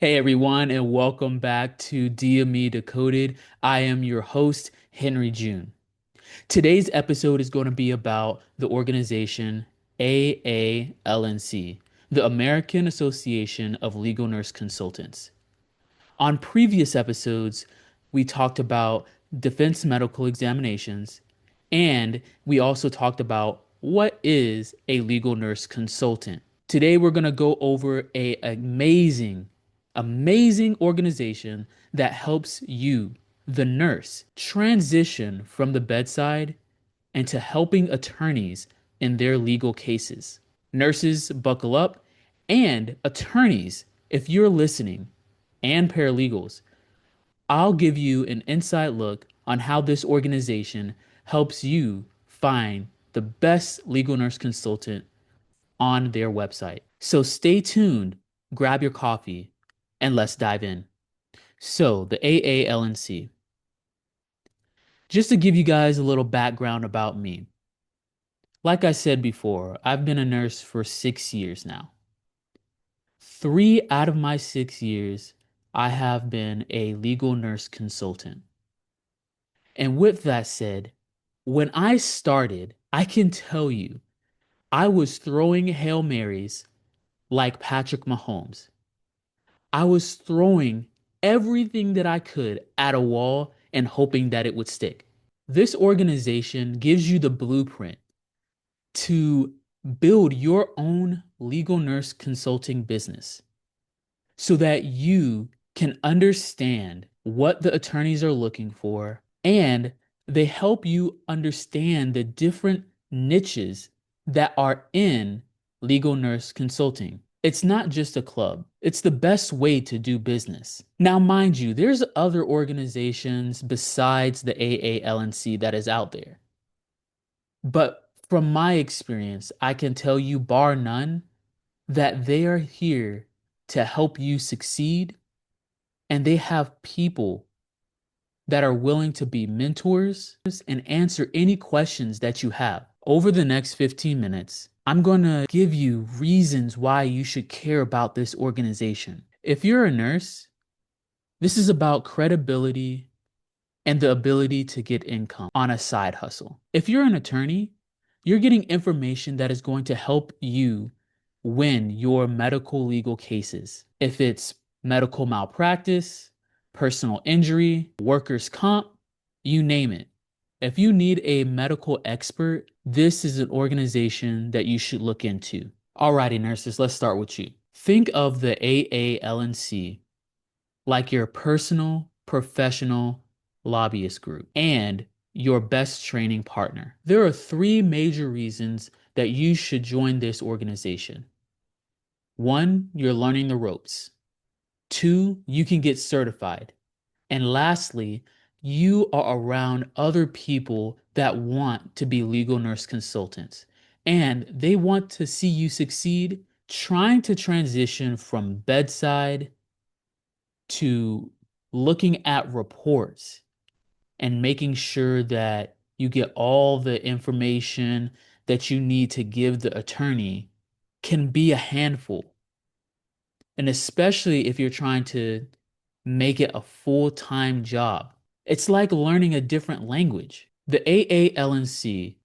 Hey everyone, and welcome back to DME Decoded. I am your host, Henry June. Today's episode is going to be about the organization AALNC, the American Association of Legal Nurse Consultants. On previous episodes, we talked about defense medical examinations, and we also talked about what is a legal nurse consultant. Today, we're going to go over a amazing organization that helps you, the nurse, transition from the bedside into helping attorneys in their legal cases. Nurses, buckle up, and attorneys, if you're listening, and paralegals, I'll give you an inside look on how this organization helps you find the best legal nurse consultant on their website. So stay tuned, grab your coffee, and let's dive in. So, the AALNC. Just to give you guys a little background about me. Like I said before, I've been a nurse for 6 years now. 3 out of my 6 years, I have been a legal nurse consultant. And with that said, when I started, I can tell you, I was throwing Hail Marys like Patrick Mahomes. I was throwing everything that I could at a wall and hoping that it would stick. This organization gives you the blueprint to build your own legal nurse consulting business so that you can understand what the attorneys are looking for, and they help you understand the different niches that are in legal nurse consulting. It's not just a club. It's the best way to do business. Now, mind you, there's other organizations besides the AALNC that is out there. But from my experience, I can tell you, bar none, that they are here to help you succeed, and they have people that are willing to be mentors and answer any questions that you have. Over the next 15 minutes, I'm going to give you reasons why you should care about this organization. If you're a nurse, this is about credibility and the ability to get income on a side hustle. If you're an attorney, you're getting information that is going to help you win your medical legal cases. If it's medical malpractice, personal injury, workers' comp, you name it. If you need a medical expert, this is an organization that you should look into. Alrighty, nurses, let's start with you. Think of the AALNC like your personal, professional lobbyist group and your best training partner. There are 3 major reasons that you should join this organization. 1, you're learning the ropes. 2, you can get certified. And lastly, you are around other people that want to be legal nurse consultants, and they want to see you succeed trying to transition from bedside to looking at reports and making sure that you get all the information that you need to give the attorney can be a handful. And especially if you're trying to make it a full-time job. It's like learning a different language. The AALNC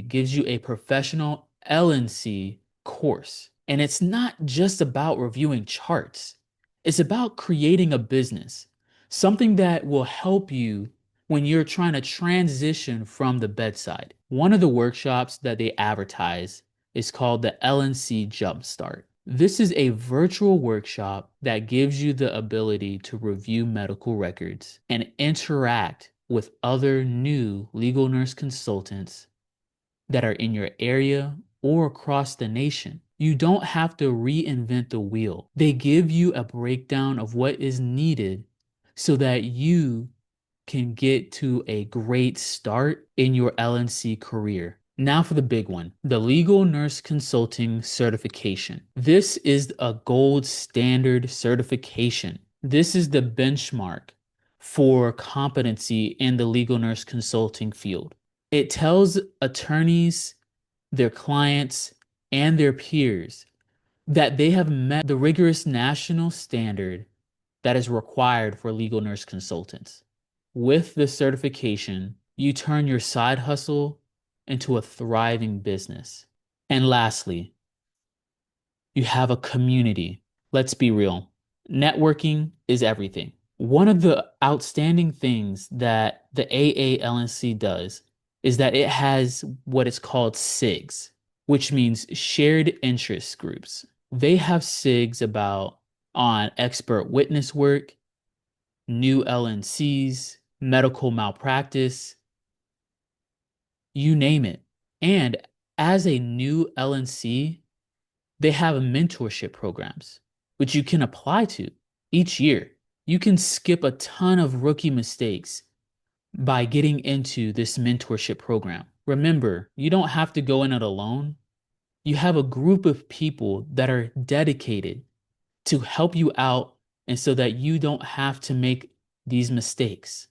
gives you a professional LNC course. And it's not just about reviewing charts. It's about creating a business, something that will help you when you're trying to transition from the bedside. One of the workshops that they advertise is called the LNC Jumpstart. This is a virtual workshop that gives you the ability to review medical records and interact with other new legal nurse consultants that are in your area or across the nation. You don't have to reinvent the wheel. They give you a breakdown of what is needed so that you can get to a great start in your LNC career. Now for the big one, the Legal Nurse Consulting Certification. This is a gold standard certification. This is the benchmark for competency in the legal nurse consulting field. It tells attorneys, their clients, and their peers that they have met the rigorous national standard that is required for legal nurse consultants. With the certification, you turn your side hustle into a thriving business. And lastly, you have a community. Let's be real. Networking is everything. One of the outstanding things that the AALNC does is that it has what is called SIGs, which means shared interest groups. They have SIGs about on expert witness work, new LNCs, medical malpractice, you name it. And as a new LNC, they have mentorship programs, which you can apply to each year. You can skip a ton of rookie mistakes by getting into this mentorship program. Remember, you don't have to go in it alone. You have a group of people that are dedicated to help you out and so that you don't have to make these mistakes.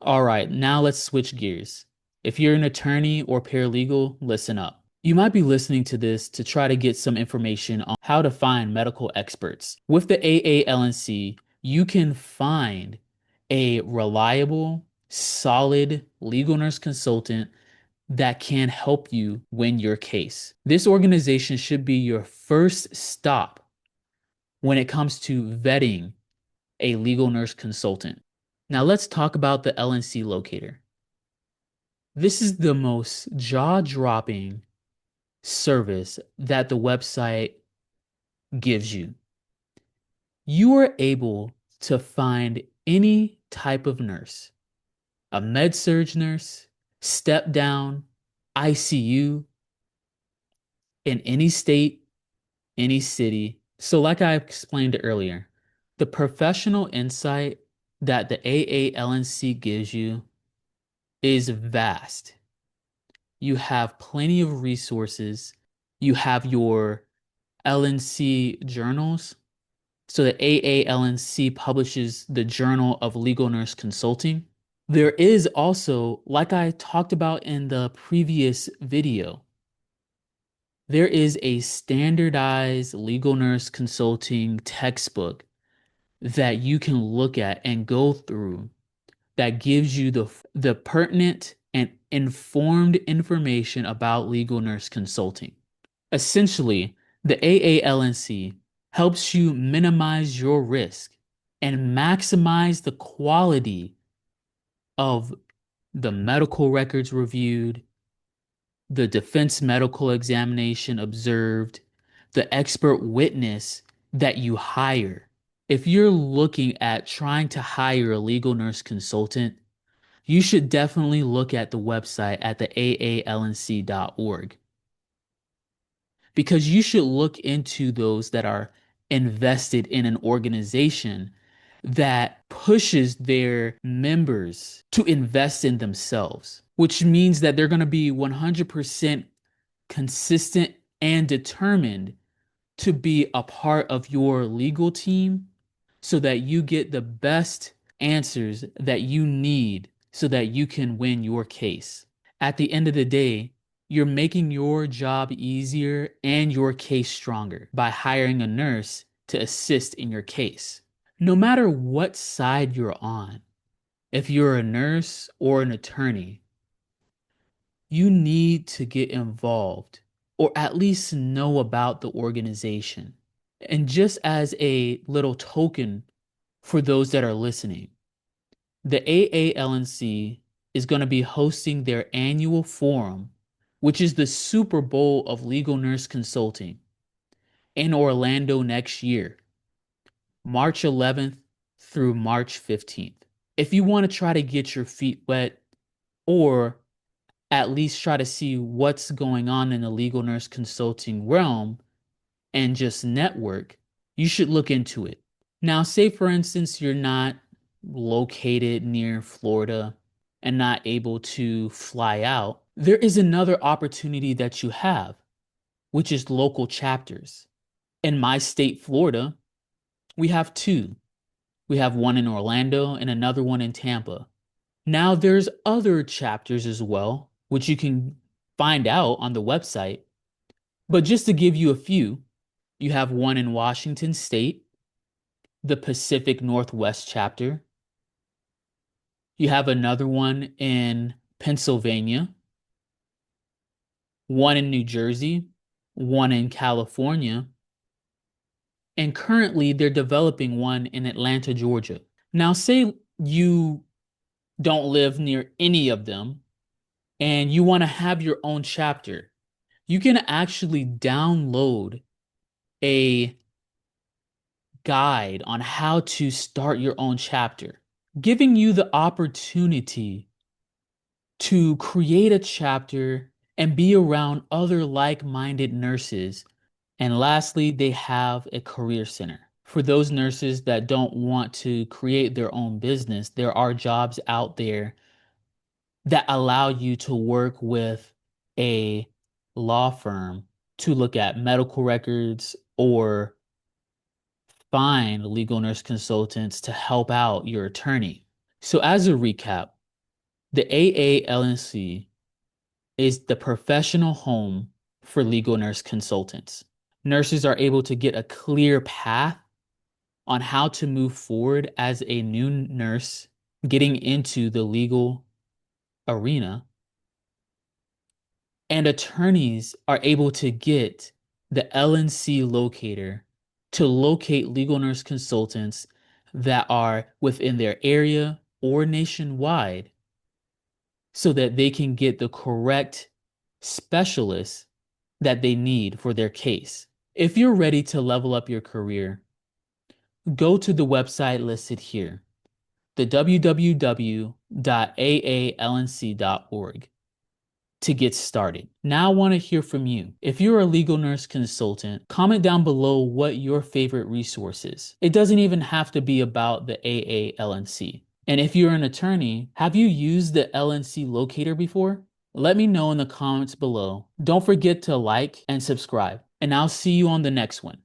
All right, now let's switch gears. If you're an attorney or paralegal, listen up. You might be listening to this to try to get some information on how to find medical experts. With the AALNC, you can find a reliable, solid legal nurse consultant that can help you win your case. This organization should be your first stop when it comes to vetting a legal nurse consultant. Now let's talk about the LNC locator. This is the most jaw-dropping service that the website gives you. You are able to find any type of nurse, a med-surg nurse, step down, ICU, in any state, any city. So like I explained earlier, the professional insight that the AALNC gives you is vast. You have plenty of resources. You have your LNC journals. So the AALNC publishes the Journal of Legal Nurse Consulting. There is also, like I talked about in the previous video, there is a standardized legal nurse consulting textbook that you can look at and go through that gives you the pertinent and informed information about legal nurse consulting. Essentially, the AALNC helps you minimize your risk and maximize the quality of the medical records reviewed, the defense medical examination observed, the expert witness that you hire. If you're looking at trying to hire a legal nurse consultant, you should definitely look at the website at the aalnc.org, because you should look into those that are invested in an organization that pushes their members to invest in themselves, which means that they're going to be 100% consistent and determined to be a part of your legal team so that you get the best answers that you need so that you can win your case. At the end of the day, you're making your job easier and your case stronger by hiring a nurse to assist in your case. No matter what side you're on, if you're a nurse or an attorney, you need to get involved or at least know about the organization. And just as a little token for those that are listening, the AALNC is going to be hosting their annual forum, which is the Super Bowl of legal nurse consulting, in Orlando next year, March 11th through March 15th. If you want to try to get your feet wet or at least try to see what's going on in the legal nurse consulting realm and just network, you should look into it. Now, say for instance, you're not located near Florida and not able to fly out. There is another opportunity that you have, which is local chapters. In my state, Florida, we have two. We have one in Orlando and another one in Tampa. Now, there's other chapters as well, which you can find out on the website. But just to give you a few, You have one in Washington State, the Pacific Northwest chapter. You have another one in Pennsylvania, one in New Jersey, one in California, and currently they're developing one in Atlanta, Georgia. Now, say you don't live near any of them and you want to have your own chapter. You can actually download a guide on how to start your own chapter, giving you the opportunity to create a chapter and be around other like-minded nurses. And lastly, they have a career center. For those nurses that don't want to create their own business, there are jobs out there that allow you to work with a law firm to look at medical records or find legal nurse consultants to help out your attorney. So as a recap, the AALNC is the professional home for legal nurse consultants. Nurses are able to get a clear path on how to move forward as a new nurse getting into the legal arena. And attorneys are able to get the LNC locator to locate legal nurse consultants that are within their area or nationwide so that they can get the correct specialists that they need for their case. If you're ready to level up your career, go to the website listed here, the www.aalnc.org, to get started. Now I want to hear from you. If you're a legal nurse consultant, comment down below what your favorite resource is. It doesn't even have to be about the AALNC. And if you're an attorney, have you used the LNC locator before? Let me know in the comments below. Don't forget to like and subscribe, and I'll see you on the next one.